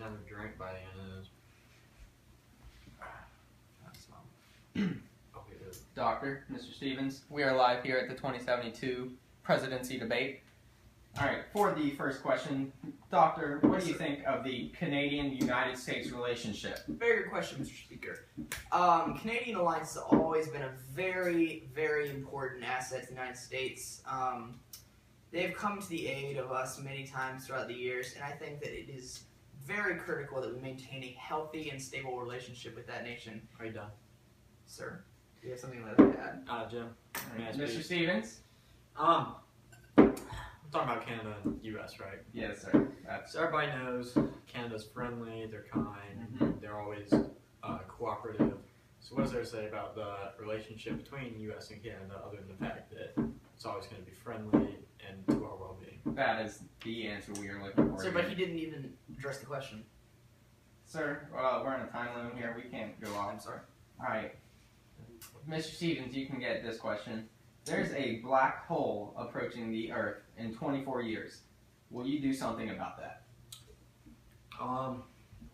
have a drink by the end of this. That's not. Okay, good. Doctor, Mr. Stevens, we are live here at the 2072 presidency debate. All right, for the first question, Doctor, what do you think of the Canadian-United States relationship? Very good question, Mr. Speaker. Canadian alliance has always been a very, very important asset to the United States. They've come to the aid of us many times throughout the years, and I think that it is very critical that we maintain a healthy and stable relationship with that nation. Are you done? Sir, do you have something like to add? Jim. Right, Mr. Stevens? We're talking about Canada and U.S., right? Yes, sir. So everybody knows Canada's friendly, they're kind, they're always cooperative. So what is there to say about the relationship between U.S. and Canada other than the fact that it's always going to be friendly and to our well-being? That is the answer we are looking for. Sir, but he didn't even address the question. Sir, we're in a time limit here. We can't go on. I'm sorry. All right. Mr. Stevens, you can get this question. There's a black hole approaching the Earth in 24 years. Will you do something about that?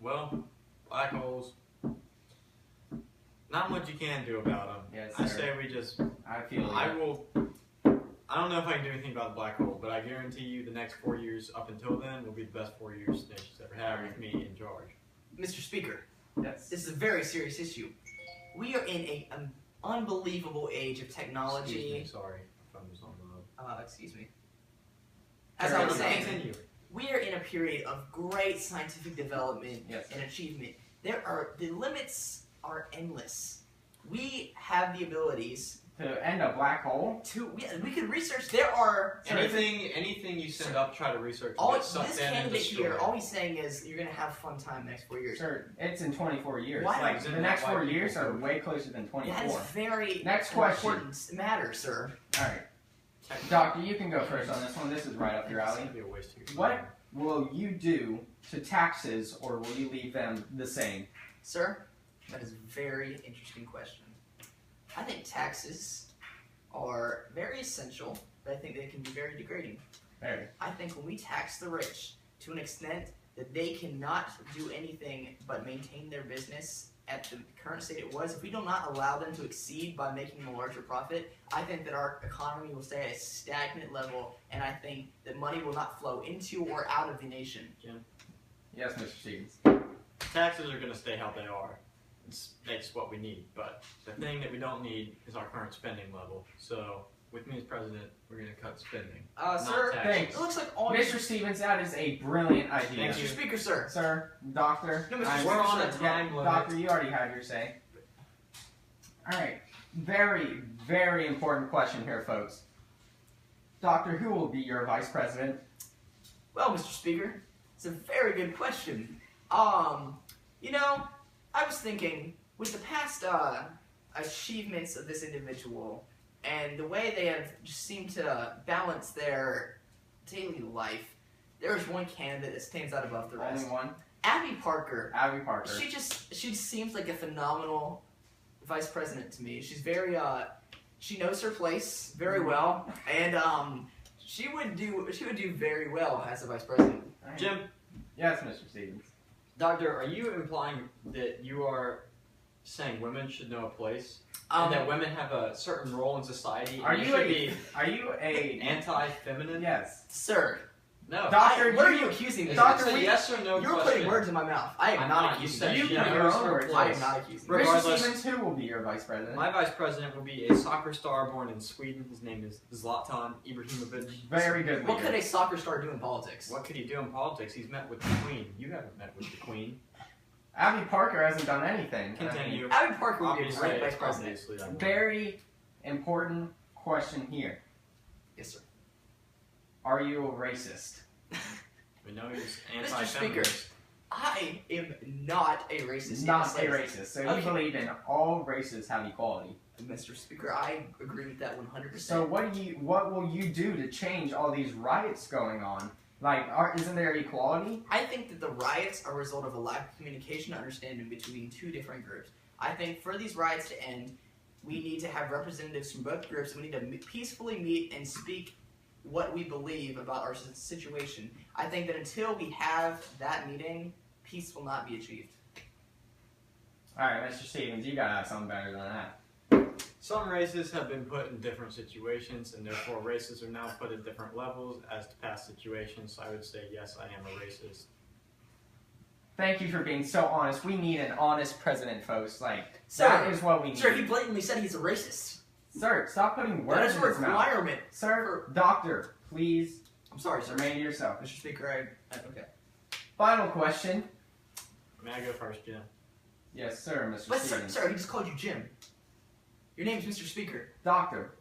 Well, black holes, not much you can do about them. Yes, I sir. say we just, I feel I don't know if I can do anything about the black hole, but I guarantee you the next 4 years up until then will be the best 4 years the nation's ever had with me in charge. Mr. Speaker, Yes. this is a very serious issue. We are in an unbelievable age of technology. Excuse me, sorry if I'm just on the Excuse me. As I was saying, continue. we are in a period of great scientific development Yes. and achievement. The limits are endless. We have the abilities To end a black hole? we can research. There are Anything you send up, try to research. all get this sucked in and candidate here. destroyed. All he's saying is you're gonna have fun time the next 4 years. Sir, it's in 24 years. Why Like, not? the next 4 Why years people are vote? way closer than 24. That is very Next question. important matter, sir. All right. Doctor, you can go first on this one. This is right up your It's alley. gonna be a waste of your time. What will you do to taxes, or will you leave them the same? Sir, that is a very interesting question. I think taxes are very essential, but I think they can be very degrading. Very. I think when we tax the rich to an extent that they cannot do anything but maintain their business at the current state it was, if we do not allow them to exceed by making a larger profit, I think that our economy will stay at a stagnant level, and I think that money will not flow into or out of the nation. Yes, Mr. Stevens. Taxes are going to stay how they are. That's what we need. But the thing that we don't need is our current spending level. So, with me as president, we're going to cut spending. Sir, taxes. Thanks. it looks like all Mr. Stevens, that is a brilliant idea. Thank you. Mr. Speaker, sir. Sir, doctor, No, Mr. I'm- We're on a yeah, time limit. Doctor, you already had your say. All right. Very, very important question here, folks. Doctor, who will be your vice president? Well, Mr. Speaker, it's a very good question. You know, I was thinking, with the past achievements of this individual and the way they have just seemed to balance their daily life, there is one candidate that stands out above the rest. Only one? Abby Parker. Abby Parker. She seems like a phenomenal vice president to me. She's very she knows her place very well, and she would do very well as a vice president. All right. Jim, Yes, Mr. Stevens. Doctor, are you implying that you are saying women should know a place? And that women have a certain role in society? Are and you should be a anti-feminine? Yes. Sir, No. Doctor, what are you accusing me It's of? Doctor, a yes or no You're question. putting words in my mouth. I am I'm not not. You accusing said you. You she put your knows own her words. I place. am not accusing you. Mr. Regardless- Stevens, who will be your vice president? My vice president will be a soccer star born in Sweden. His name is Zlatan Ibrahimovic. Very good What leader. could a soccer star do in politics? What could he do in politics? He's met with the Queen. You haven't met with the Queen. Abby Parker hasn't done anything. Continue. Abby Parker would be a Obviously, great vice president. obviously that would. Very important question here. Yes, sir. Are you a racist? We know he's Mr. Speaker, anti-feminist. I am not a racist. in Not the a slightest. racist. So you Okay. believe in all races have equality. Mr. Speaker, I agree with that 100%. So what will you do to change all these riots going on? Like, isn't there equality? I think that the riots are a result of a lack of communication and understanding between two different groups. I think for these riots to end, we need to have representatives from both groups. We need to peacefully meet and speak what we believe about our situation. I think that until we have that meeting, peace will not be achieved. All right, Mr. Stevens, you gotta have something better than that. Some races have been put in different situations, and therefore races are now put at different levels as to past situations. So I would say yes, I am a racist. Thank you for being so honest. We need an honest president, folks. Like, Sir, that is what we need. Sir, he blatantly said he's a racist. Sir, stop putting That words is in a his mouth. requirement. Sir, doctor, please I'm sorry, sir. remain to yourself. Mr. Speaker, okay. Final question. May I go first, Jim? Yes, sir, Mr. But sir, Stevens. sir, he just called you Jim. Your name's Mr. Speaker. Doctor.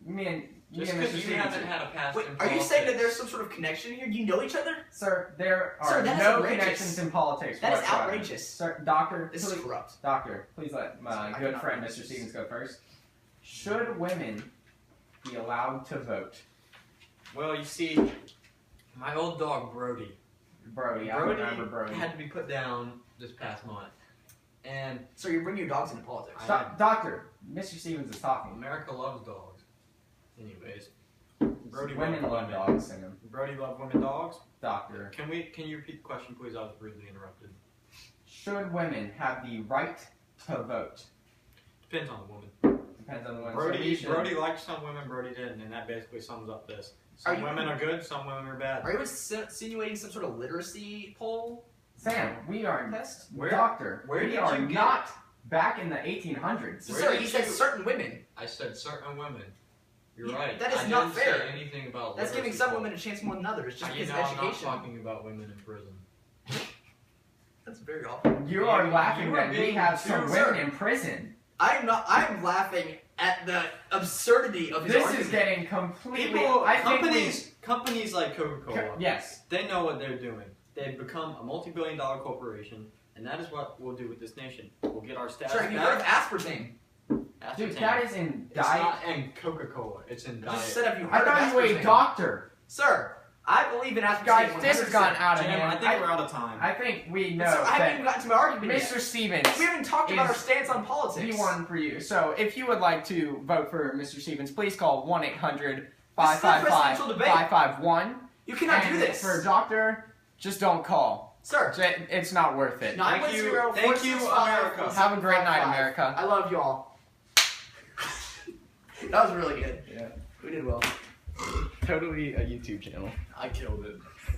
Me and Just Mr. because you Stevens. haven't had a past Wait, in are you saying that politics. there's some sort of connection here? Do you know each other? Sir, there Sir, are that is no outrageous. connections in politics That is whatsoever. outrageous. Sir, doctor, This is please, corrupt. doctor, please let my I good cannot friend read Mr. this. Stevens go first. Should women be allowed to vote? Well, you see, my old dog Brody. Brody, I remember Brody. had to be put down this past month, and So you're bringing your dogs into politics. Doctor, Mr. Stevens is talking. America loves dogs. Anyways, Brody Women loved love women. dogs, Sam. Brody loved women dogs. Doctor, Can you repeat the question, please? I was rudely interrupted. should women have the right to vote? Depends on the woman. Depends on the woman. So we Brody, should- Brody liked some women, Brody didn't, and that basically sums up this. Are Some you- women are good, some women are bad. Are you insinuating some sort of literacy poll Sam, we are test? doctor. where we did are you get- not back in the 1800s. So, Where sir, did he said you- certain women. I said certain women. You're Yeah, right. that is I not didn't fair. Say anything about That's giving literacy some poll. women a chance more than others, just You because know, of I'm not education. talking about women in prison. That's very awful. You are You laughing are that we being have some too- women Sir. in prison. I'm not. I'm laughing at the absurdity of his This argument. is getting completely. People, I think companies like Coca-Cola, yes. they know what they're doing. They've become a multi-billion-dollar corporation, and that is what we'll do with this nation. We'll get our status Sir, have you heard of back. aspartame? Dude, that is in It's diet. not in Coca-Cola. It's in I just diet. said, have you I heard of thought you were a aspartame? doctor. Sir, I believe in aspartame. Guys, this has 100%. gone out of Jim, hand. I think we're out of time. I think we know Sir, I haven't even that gotten to my argument yet. Mr. Stevens We haven't talked about is our stance on politics. he won for you. So if you would like to vote for Mr. Stevens, please call 1-800-555-551. presidential debate. You cannot And do this. for a doctor, just don't call. Sir, It's not worth it. 910 Thank you, America. Have a great night, America. I love you all. That was really good. Yeah. We did well. Totally a YouTube channel. I killed it.